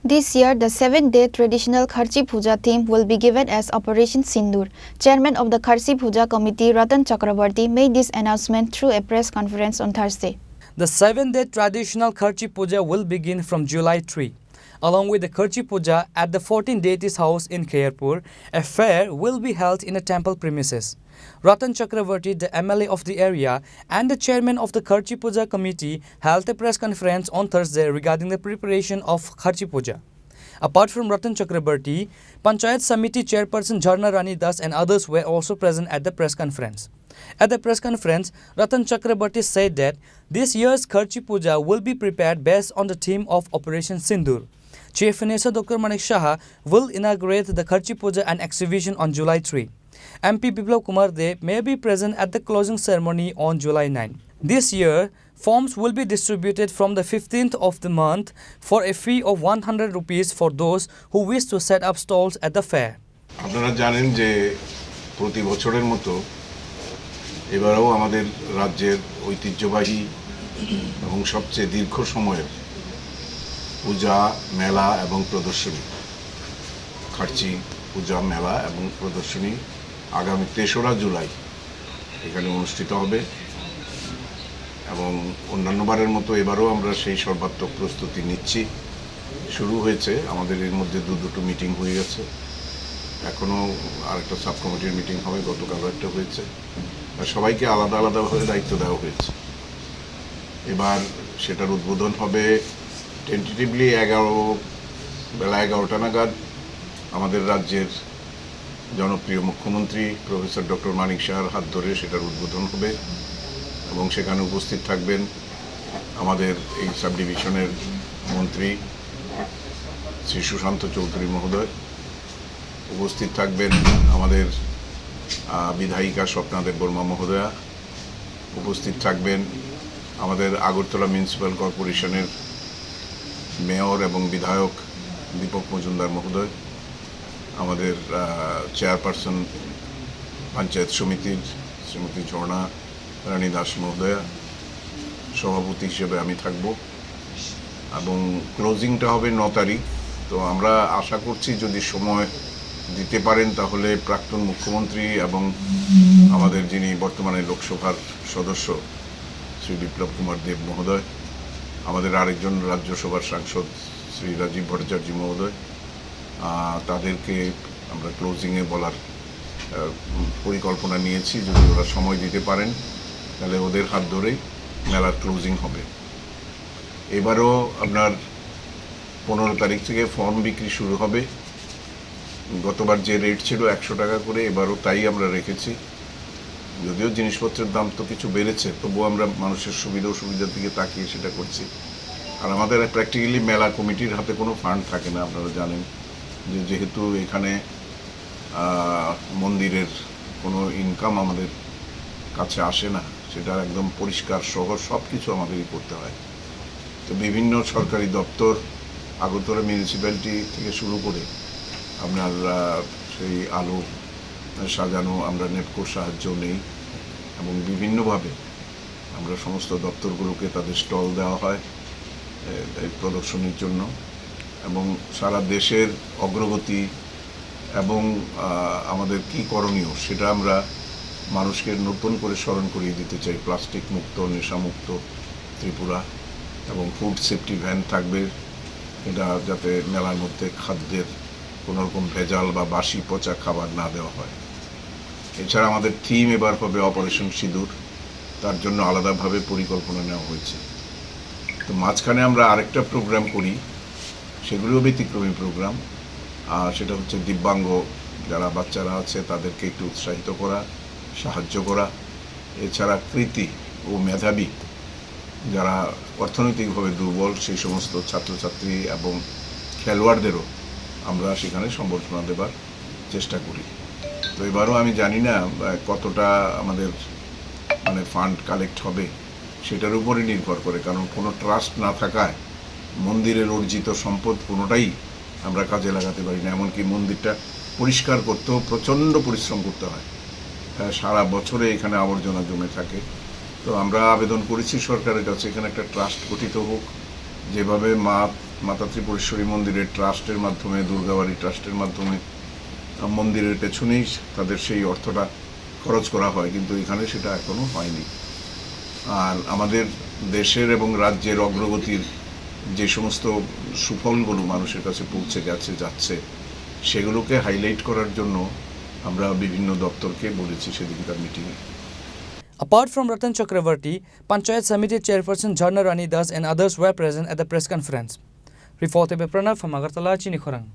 This year, the 7-day traditional Kharchi Puja theme will be given as Operation Sindoor. Chairman of the Kharchi Puja Committee, Ratan Chakrabarti, made this announcement through a press conference on Thursday. The 7-day traditional Kharchi Puja will begin from July 3. Along with the Kharchi Puja at the 14 deities house in Khairpur, a fair will be held in a temple premises. Ratan Chakrabarti, the MLA of the area and the chairman of the Kharchi Puja committee, held a press conference on Thursday regarding the preparation of Kharchi Puja. Apart from Ratan Chakrabarti, Panchayat Samiti chairperson Jharna Rani Das and others were also present at the press conference. At the press conference, Ratan Chakrabarti said that this year's Kharchi Puja will be prepared based on the theme of Operation Sindoor. Chief Minister Dr. Manik Shah will inaugurate the Kharchi Puja and exhibition on July 3. MP Biplab Kumar Deb may be present at the closing ceremony on July 9. This year, forms will be distributed from the 15th of the month for a fee of 100 rupees for those who wish to set up stalls at the fair. আপনারা জানেন যে প্রতি বছরের মতো এবারেও আমাদের রাজ্যের ঐতিহ্যবাহী এবং সবচেয়ে দীর্ঘ সময়ের পূজা মেলা এবং প্রদর্শনী খার্চি পূজা মেলা এবং প্রদর্শনী আগামী ৩রা জুলাই এখানে অনুষ্ঠিত হবে এবং অন্যান্যবারের মতো এবারও আমরা সেই সর্বাত্মক প্রস্তুতি নিচ্ছি। শুরু হয়েছে আমাদের এর মধ্যে দুটো মিটিং হয়ে গেছে, এখনও আরেকটা সাব কমিটির মিটিং হবে, গতকাল একটা হয়েছে। আর সবাইকে আলাদা আলাদাভাবে দায়িত্ব দেওয়া হয়েছে। এবার সেটার উদ্বোধন হবে টেন্টেটিভলি বেলা 11টা নাগাদ আমাদের রাজ্যের জনপ্রিয় মুখ্যমন্ত্রী প্রফেসর ডক্টর মানিক শাহর হাত ধরে সেটার উদ্বোধন হবে এবং সেখানে উপস্থিত থাকবেন আমাদের এই সাব ডিভিশনের মন্ত্রী শ্রী সুশান্ত চৌধুরী মহোদয়, উপস্থিত থাকবেন আমাদের বিধায়িকা স্বপ্নাদেব বর্মা মহোদয়া, উপস্থিত থাকবেন আমাদের আগরতলা মিউনিসিপ্যাল কর্পোরেশনের মেয়র এবং বিধায়ক দীপক মজুমদার মহোদয়, আমাদের চেয়ারপারসন পঞ্চায়েত সমিতির শ্রীমতী ঝর্ণা রানী দাস মহোদয়া, সভাপতি হিসেবে আমি থাকব এবং ক্লোজিংটা হবে 9 তারিখ। তো আমরা আশা করছি যদি সময় দিতে পারেন তাহলে প্রাক্তন মুখ্যমন্ত্রী এবং আমাদের যিনি বর্তমানে লোকসভার সদস্য শ্রী বিপ্লব কুমার দেব মহোদয়, আমাদের আরেকজন রাজ্যসভার সাংসদ শ্রী রাজীব ভট্টাচার্য মহোদয়, তাদেরকে আমরা ক্লোজিংয়ে বলার পরিকল্পনা নিয়েছি। যদি ওরা সময় দিতে পারেন তাহলে ওদের হাত ধরেই মেলার ক্লোজিং হবে। এবারও আপনার 15 তারিখ থেকে ফর্ম বিক্রি শুরু হবে। গতবার যে রেট ছিল 100 টাকা করে, এবারও তাই আমরা রেখেছি। যদিও জিনিসপত্রের দাম তো কিছু বেড়েছে, তবুও আমরা মানুষের সুবিধার দিকে তাকিয়ে সেটা করছি। আর আমাদের প্র্যাকটিক্যালি মেলা কমিটির হাতে কোনো ফান্ড থাকে না। আপনারা জানেন যে যেহেতু এখানে মন্দিরের কোনো ইনকাম আমাদের কাছে আসে না, সেটা একদম পরিষ্কার শহর সব কিছু আমাদেরই করতে হয়। তো বিভিন্ন সরকারি দপ্তর আগরতলা মিউনিসিপ্যালিটি থেকে শুরু করে আপনার সেই আলো সাজানো আমরা নেটকোর সাহায্য নেই এবং বিভিন্নভাবে আমরা সমস্ত দপ্তরগুলোকে তাদের স্টল দেওয়া হয় প্রদর্শনীর জন্য এবং সারা দেশের অগ্রগতি এবং আমাদের কি করণীয় সেটা আমরা মানুষকে নতুন করে স্মরণ করিয়ে দিতে চাই। প্লাস্টিক মুক্ত, নেশামুক্ত ত্রিপুরা এবং ফুড সেফটি ভ্যান থাকবে, এটা যাতে মেলার মধ্যে খাদ্যের কোনোরকম ভেজাল বা বাসি পচা খাবার না দেওয়া হয়। এছাড়া আমাদের থিম এবার হবে অপারেশন সিঁদুর, তার জন্য আলাদাভাবে পরিকল্পনা নেওয়া হয়েছে। তো মাঝখানে আমরা আরেকটা প্রোগ্রাম করি, সেগুলিও ব্যতিক্রমী প্রোগ্রাম, আর সেটা হচ্ছে দিব্যাঙ্গ যারা বাচ্চারা আছে তাদেরকে একটু উৎসাহিত করা, সাহায্য করা। এছাড়া কৃতি ও মেধাবী যারা অর্থনৈতিকভাবে দুর্বল সেই সমস্ত ছাত্রছাত্রী এবং খেলোয়াড়দেরও আমরা সেখানে সম্বর্ধনা দেবার চেষ্টা করি। তো এবারও আমি জানি না কতটা আমাদের ফান্ড কালেক্ট হবে, সেটার উপরে নির্ভর করে, কারণ কোনো ট্রাস্ট না থাকায় মন্দিরের অর্জিত সম্পদ কোনোটাই আমরা কাজে লাগাতে পারি না। এমনকি মন্দিরটা পরিষ্কার করতেও প্রচণ্ড পরিশ্রম করতে হয়, সারা বছরে এখানে আবর্জনা জমে থাকে। তো আমরা আবেদন করেছি সরকারের কাছে এখানে একটা ট্রাস্ট গঠিত হোক, যেভাবে মা মাতা ত্রিপুরেশ্বরী মন্দিরের ট্রাস্টের মাধ্যমে, দুর্গাবাড়ি ট্রাস্টের মাধ্যমে মন্দিরের পেছনেই তাদের সেই অর্থটা খরচ করা হয়, কিন্তু এখানে সেটা এখনো হয়নি। আর আমাদের দেশের এবং রাজ্যের অগ্রগতির যে সমস্ত সুফলগুলো মানুষের কাছে পৌঁছে যাচ্ছে সেগুলোকে হাইলাইট করার জন্য আমরা বিভিন্ন দপ্তরকে বলেছি সেদিনকার মিটিংয়ে। Apart from Ratan Chakravarti, Panchayat Samiti Chairperson Jharna Rani Das and others were present at the press conference. Reported by Pranav from Agartala, Chini Khorang.